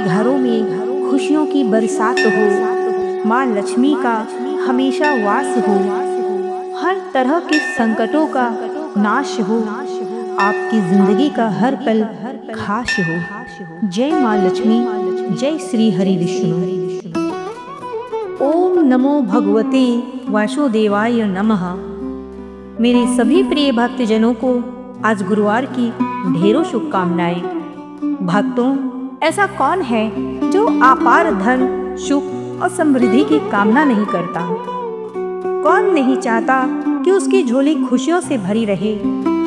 घरों में खुशियों की बरसात हो, माँ लक्ष्मी का हमेशा वास हो, हर तरह के संकटों का नाश हो, आपकी जिंदगी का हर पल खास हो। जय माँ लक्ष्मी, जय श्री हरि विष्णु। ओम नमो भगवते वासुदेवाय नमः। मेरे सभी प्रिय भक्तजनों को आज गुरुवार की ढेरों शुभकामनाएं। भक्तों, ऐसा कौन है जो अपार धन, सुख और समृद्धि की कामना नहीं करता? कौन नहीं चाहता कि उसकी झोली खुशियों से भरी रहे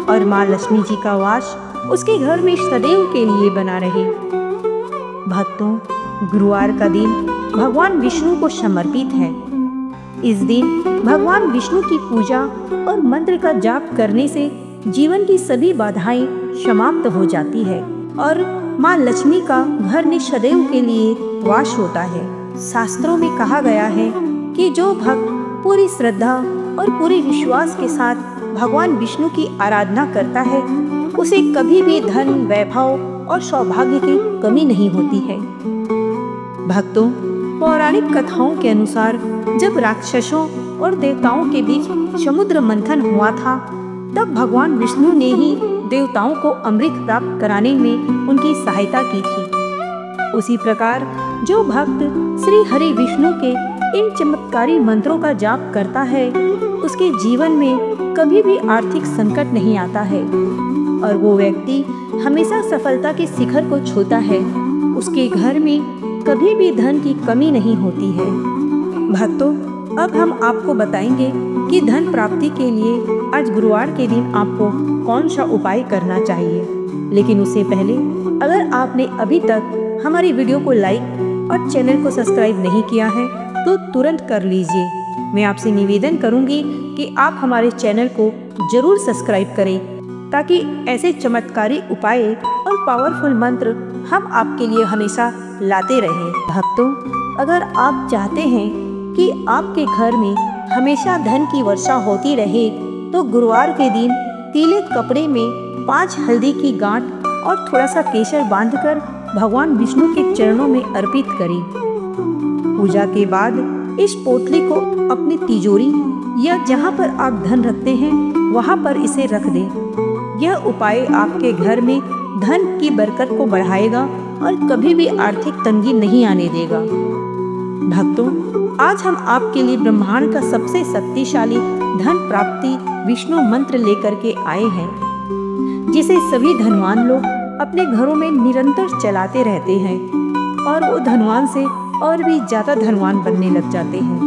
और माँ लक्ष्मी जी का वास उसके घर में सदैव के लिए बना रहे। भक्तों, गुरुवार का दिन भगवान विष्णु को समर्पित है। इस दिन भगवान विष्णु की पूजा और मंत्र का जाप करने से जीवन की सभी बाधाएं समाप्त हो जाती है और माँ लक्ष्मी का घर में सदैव के लिए वास होता है। शास्त्रों में कहा गया है कि जो भक्त पूरी श्रद्धा और पूरे विश्वास के साथ भगवान विष्णु की आराधना करता है, उसे कभी भी धन, वैभव और सौभाग्य की कमी नहीं होती है। भक्तों, पौराणिक कथाओं के अनुसार जब राक्षसों और देवताओं के बीच समुद्र मंथन हुआ था, तब भगवान विष्णु ने ही देवताओं को अमृत प्राप्त कराने में उनकी सहायता की थी। उसी प्रकार जो भक्त श्री हरि विष्णु के इन चमत्कारी मंत्रों का जाप करता है, उसके जीवन में कभी भी आर्थिक संकट नहीं आता है और वो व्यक्ति हमेशा सफलता के शिखर को छूता है। उसके घर में कभी भी धन की कमी नहीं होती है। भक्तों, अब हम आपको बताएंगे कि धन प्राप्ति के लिए आज गुरुवार के दिन आपको कौन सा उपाय करना चाहिए। लेकिन उससे पहले अगर आपने अभी तक हमारी वीडियो को लाइक और चैनल को सब्सक्राइब नहीं किया है तो तुरंत कर लीजिए। मैं आपसे निवेदन करूंगी कि आप हमारे चैनल को जरूर सब्सक्राइब करें ताकि ऐसे चमत्कारी उपाय और पावरफुल मंत्र हम आपके लिए हमेशा लाते रहें। भक्तों, अगर आप चाहते हैं कि आपके घर में हमेशा धन की वर्षा होती रहे तो गुरुवार के दिन पीले कपड़े में 5 हल्दी की गांठ और थोड़ा सा केसर बांधकर भगवान विष्णु के चरणों में अर्पित करें। पूजा के बाद इस पोटली को अपनी तिजोरी या जहां पर आप धन रखते हैं वहां पर इसे रख दें। यह उपाय आपके घर में धन की बरकत को बढ़ाएगा और कभी भी आर्थिक तंगी नहीं आने देगा। भक्तों, आज हम आपके लिए ब्रह्मांड का सबसे शक्तिशाली धन प्राप्ति विष्णु मंत्र लेकर के आए हैं, जिसे सभी धनवान लोग अपने घरों में निरंतर चलाते रहते हैं और वो धनवान से और भी ज्यादा धनवान बनने लग जाते हैं।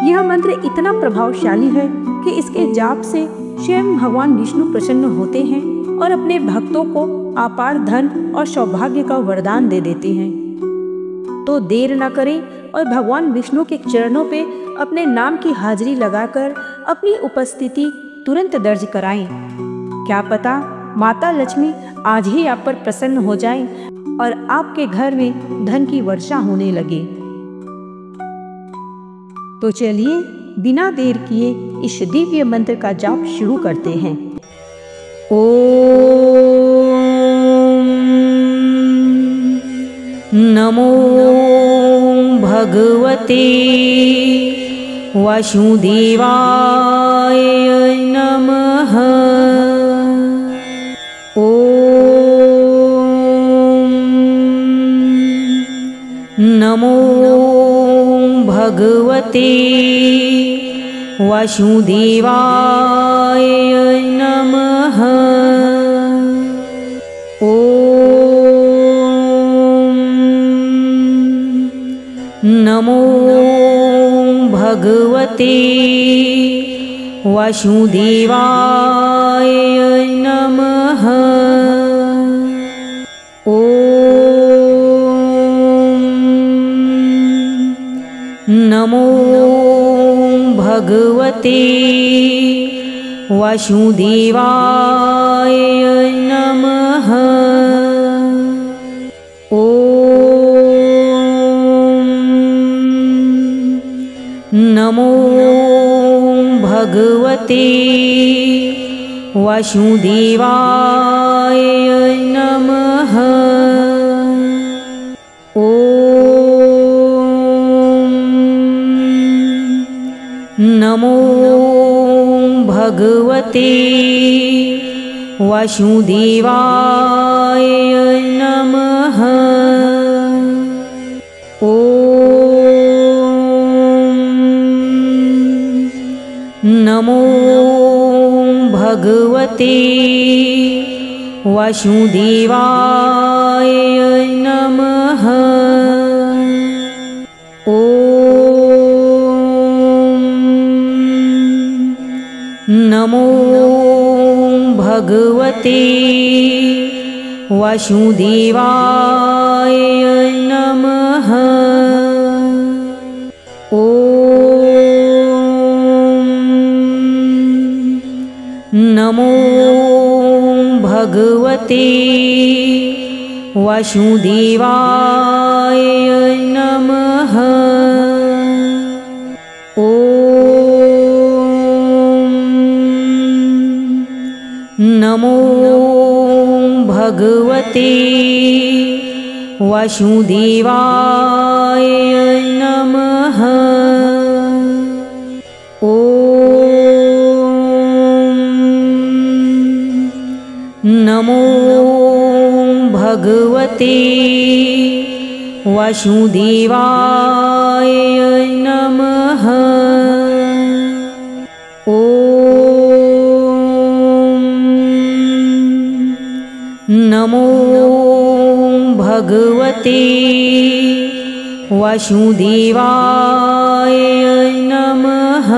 यह मंत्र इतना प्रभावशाली है कि इसके जाप से स्वयं भगवान विष्णु प्रसन्न होते हैं और अपने भक्तों को अपार धन और सौभाग्य का वरदान दे देते हैं। तो देर न करें और भगवान विष्णु के चरणों पे अपने नाम की हाजिरी लगाकर अपनी उपस्थिति तुरंत दर्ज कराएं। क्या पता माता लक्ष्मी आज ही आप पर प्रसन्न हो जाएं और आपके घर में धन की वर्षा होने लगे। तो चलिए बिना देर किए इस दिव्य मंत्र का जाप शुरू करते हैं। ओम नमो भगवते वासुदेवाय नमः। नमो भगवते वासुदेवाय नमः। ओम नमो भगवते वासुदेवाय नमः। नमो भगवते वासुदेवाय नमः। नमो भगवते वासुदेवाय नमः। नमो भगवते वासुदेवाय नमः। नमो भगवते वासुदेवाय नमः। नमो भगवते वासुदेवाय नमः। नमो भगवते वासुदेवाय नमः। नमो भगवते वासुदेवाय नमः। नमो भगवते वासुदेवाय नमः। नमो भगवते वासुदेवाय नमः।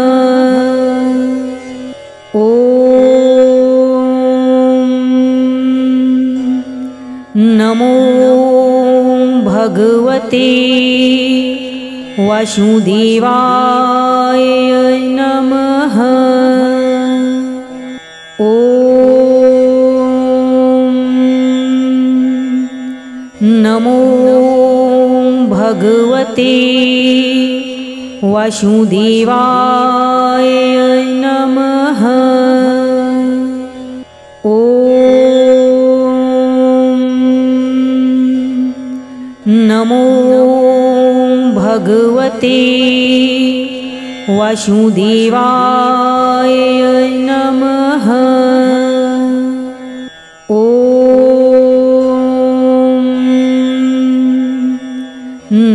नमो भगवते वासुदेवाय नमः। नमो भगवते वासुदेवाय नमः। नमो भगवते वासुदेवाय नमः।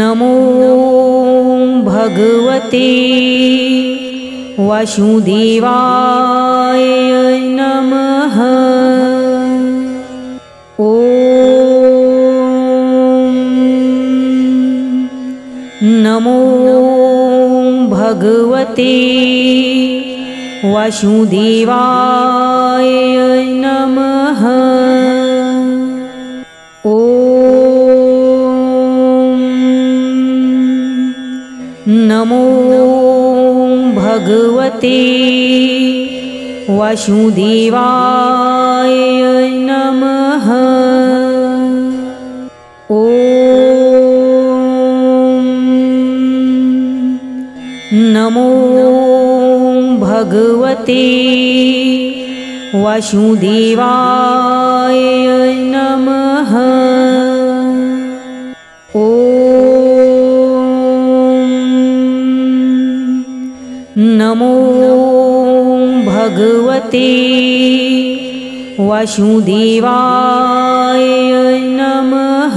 नमो भगवते वासुदेवाय नमः। नमो भगवते वासुदेवाय नमः। नमो भगवते वासुदेवाय नमः। नमो भगवते वासुदेवाय नमः। नमो भगवते वासुदेवाय नमः।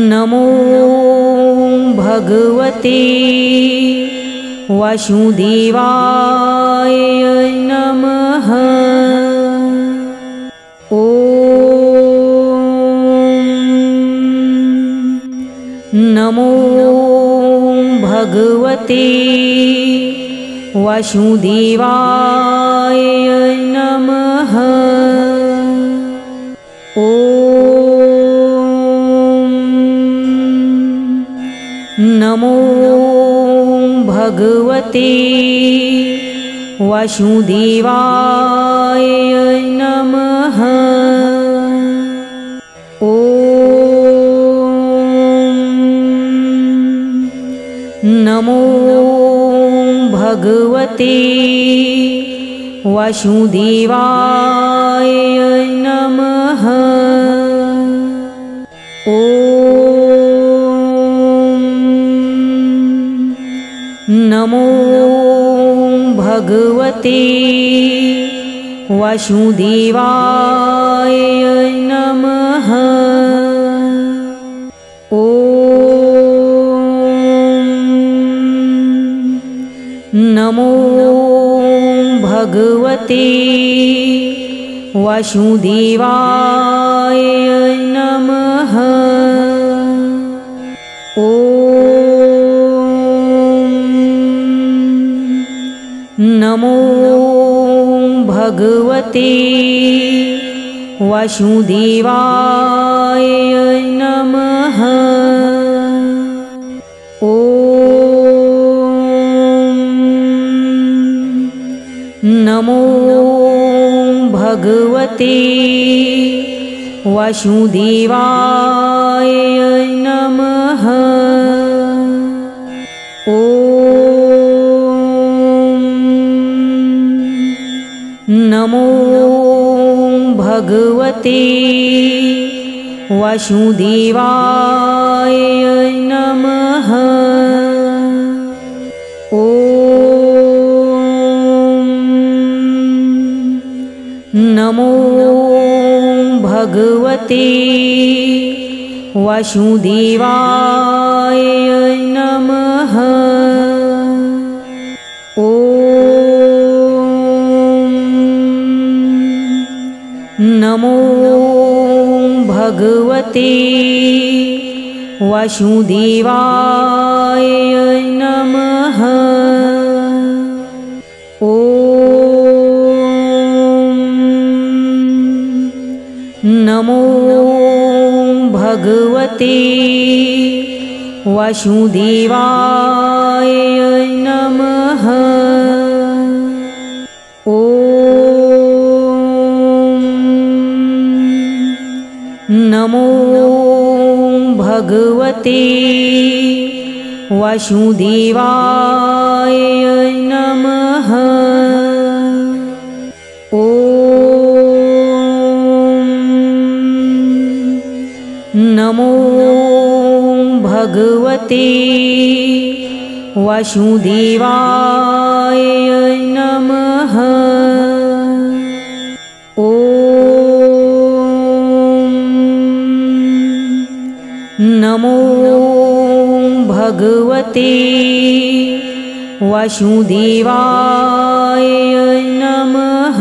नमो भगवते वासुदेवाय नमः। नमो भगवते वासुदेवाय नमः। नमो भगवते वासुदेवाय नमः। नमो भगवते वासुदेवाय नमः। नमो भगवते वासुदेवाय नमः। नमो भगवते वासुदेवाय नमः। नमो भगवते वासुदेवाय नमः। नमो भगवते वासुदेवाय नमः। नमो भगवते वासुदेवाय नमः। नमो भगवते वासुदेवाय नमः। नमो भगवते वासुदेवाय नमः। नमो भगवते वासुदेवाय नमः। नमो भगवते वासुदेवाय नमः। नमो भगवते वासुदेवाय नमः। नमो भगवते वासुदेवाय नमः।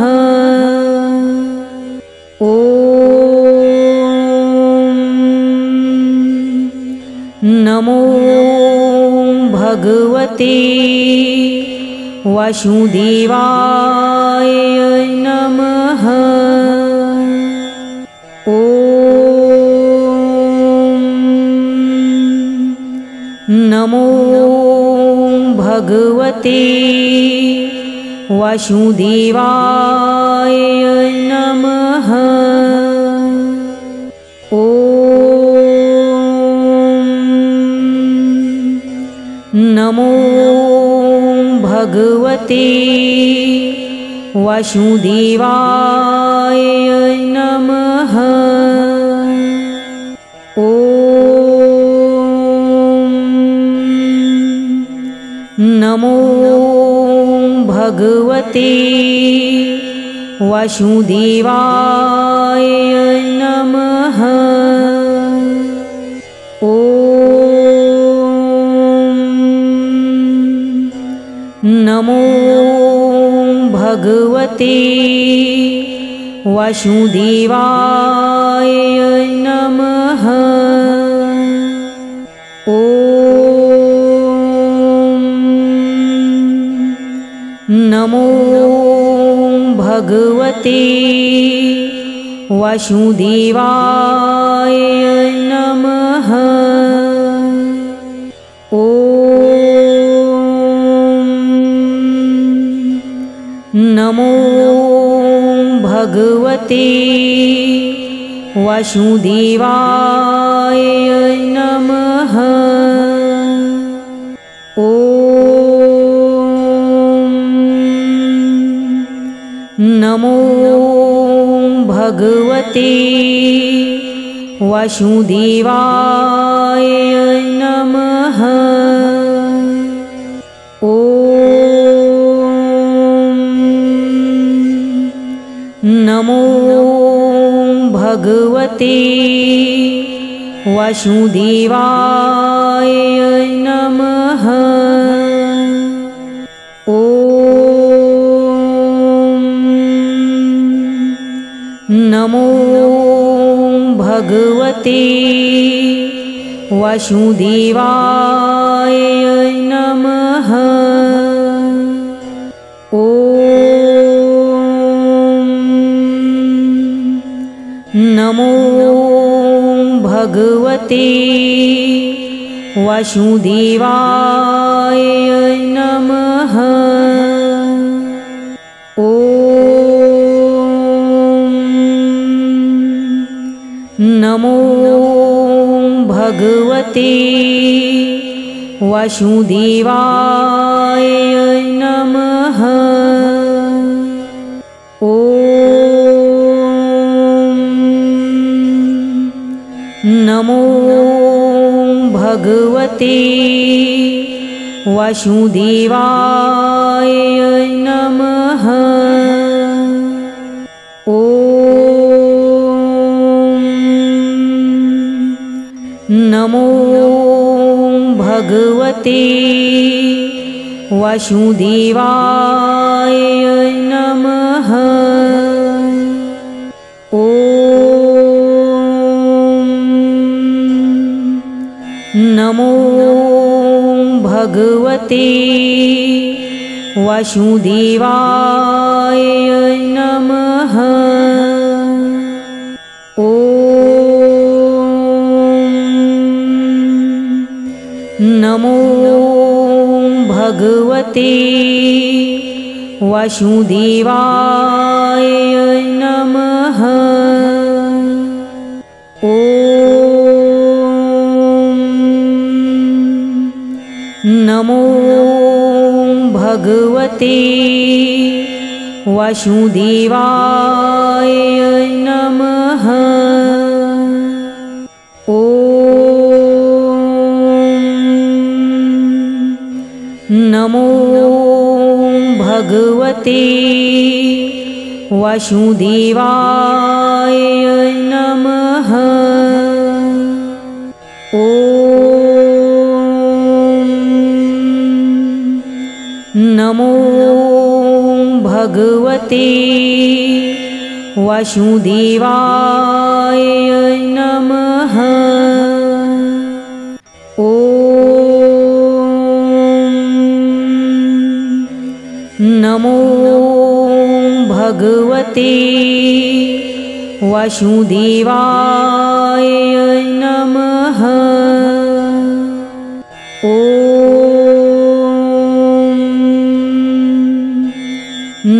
नमो भगवते वासुदेवाय नमः। नमो भगवते वासुदेवाय नमः। नमो भगवते वासुदेवाय नमः। नमो भगवते वासुदेवाय नमः। नमो भगवते वासुदेवाय नमः। नमो भगवते वासुदेवाय नमः। नमो भगवते वासुदेवाय नमः। नमो भगवते वासुदेवाय नमः। नमो भगवते वासुदेवाय नमः। नमो भगवते वासुदेवाय नमः। नमो भगवते वासुदेवाय नमः। नमो भगवते वासुदेवाय नमः। नमो भगवते वासुदेवाय नमः। नमो भगवते वासुदेवाय नमः। नमो भगवते वासुदेवाय नमः। नमो भगवते वासुदेवाय नमः। नमो भगवते वासुदेवाय नमः। नमो भगवते वासुदेवाय नमः। नमो भगवते वासुदेवाय नमः। नमो भगवते वासुदेवाय नमः।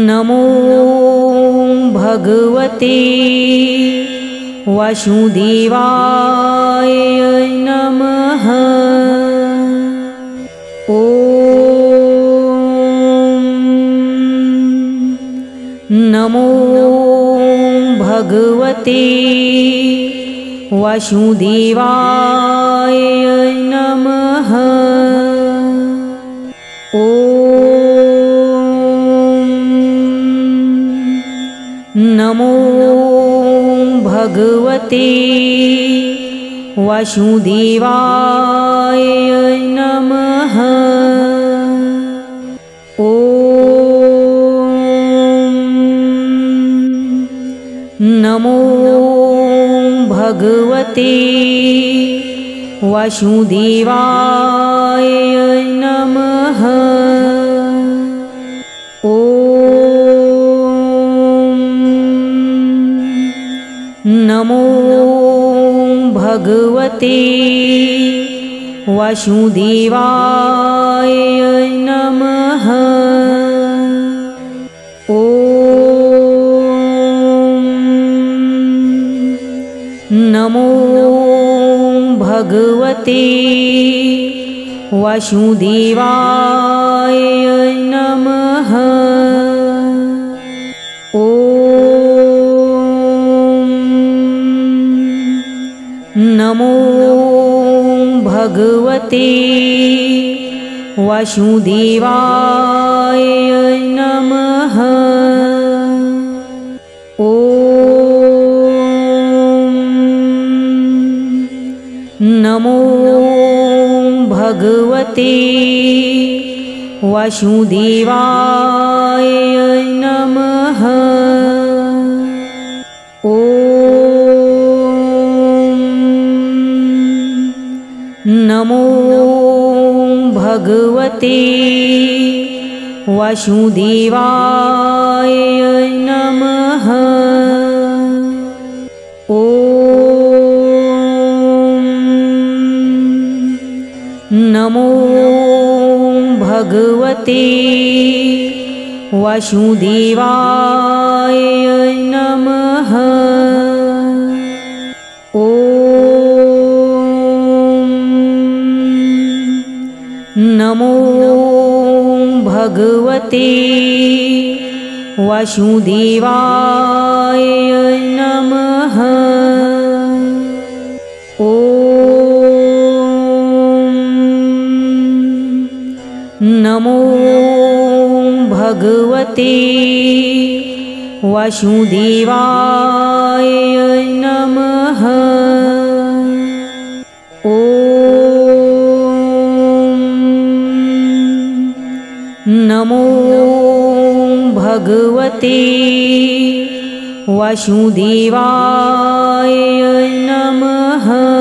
नमो भगवते वासुदेवाय नमः। नमो भगवते वासुदेवाय नमः। नमो भगवते वासुदेवाय नमः। नमो भगवते वासुदेवाय नमः। नमो भगवते वासुदेवाय नमः। नमो भगवते वासुदेवाय नमः। नमो भगवते वासुदेवाय नमः। नमो भगवते वासुदेवाय नमः। नमो भगवते वासुदेवाय नमः। नमो भगवते वासुदेवाय नमः। नमो भगवते वासुदेवाय नमः। नमो भगवते वासुदेवाय नमः। नमो भगवते वासुदेवाय नमः।